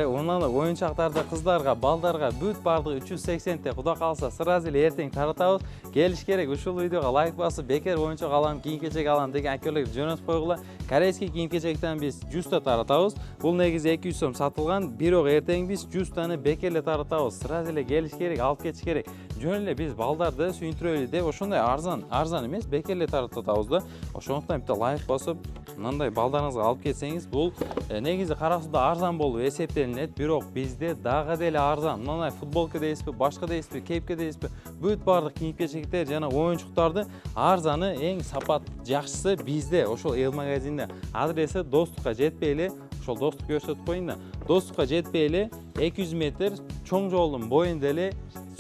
Ondan da oyuncaklarda kızlarga, baldarga büt bardыгы 380 te. Kuda kalsa sırası ile erteң taratабыз. Geliş gerek. Uşul videoga like basıp beker oyuncak alam, kiyim-kechek alam деген akerlerge жөнөтүп койгула. Koreyski kiyim-kechekten biz 100 ta taratабыз. Бул негизи 200 сом сатылган. Бирок эртең биз 100 таны бекерле таратабыз. Сырасы эле келиш керек, алып кетиш керек. Жөн эле биз балдарды сүйүндүрөлү деп ошондой арзан эмес, бекерле таратабыз да. Ошондуктан бите лайк басып, мындай балдарыңызга алып кетсеңиз, бул негизи кара сууда арзан болуп эсептелинет. Бирок бизде дагы деле арзан. Мындай футболка дейсизби, башка дейсизби, кепке дейсизби, бүт баардык кийим-кечектер жана оюнчуктарды арзаны, эң сапат жакшысы бизде. Ошол Эл магазинде. Адреси Достукка жетпей эле, ошол Достук көрсөтүп коюн да. Достукка жетпей эле 200 метр чоң жолдун боюнда эле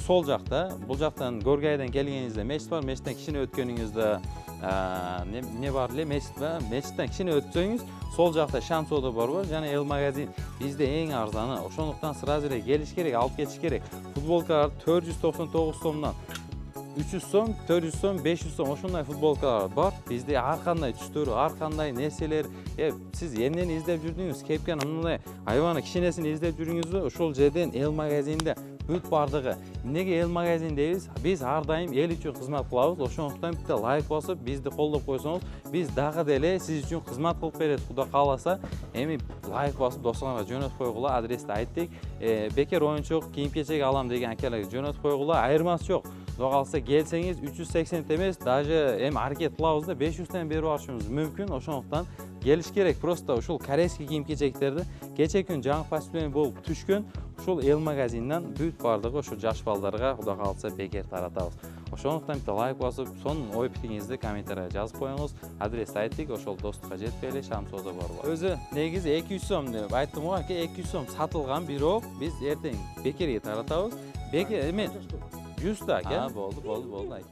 сол жакта. Бул жактан Горгайдан келгениңизде мечит бар, мечиттен кичине өткөнүңүздө не бар эле, мечиттен кичине өтсөңүз сол жакта Шам соода бар жана Эл магазин бизде эң арзаны. Ошондуктан сразу эле келиш керек, алып кетиш керек. Футболкалар 499 сомдон 300 сом, 400 сом, 500 сом ошондой футболкалар бар. Бизде ар кандай түстөр, ар кандай нерселер. Сиз эмнени издеп жүрдүңүз? Кепкени мындай айваны кичинесин издеп жүрүңүзбү? Ошол жерден Эл магазинде бүт бардыгы. Эмнеге Эл магазин дейбиз? Биз ар дайым эл үчүн кызмат кылабыз. Ошондуктан бите лайк басып, бизди колдоп койсоңуз, биз дагы деле сиз үчүн кызмат кылып берет. Куда кааласа, эми лайк басып достуңарга жөнөтүп койгула. Адрести айттык. Бекер оюнчук, кийим-кечек алам деген акелерге жөнөтүп койгула. Айырмасы жок. Куда калса келсеңиз 380 эмес, даже эми аракет кылабыз да 500 тен берип алышыбыз мүмкүн. Ошондуктан келиш керек. Просто ушул корейский кийим-кечектерди кече күн жаңы поступление болуп түшкөн. Ушул Эл магазинден бүт бардыгы ошо жаш балдарга куда калса бекер таратабыз. Ошондуктан бите лайк басып, сонун ой пикириңизди комментарийге жазып коюңуз. Адрести айттык, ошол Достукка жетпей эле Шам соода бар. Өзү негизи 200 сом деп айттым го, 200 сом сатылган, бирок биз эртең бекерге таратабыз. Бекер эме 100 та, болду айт.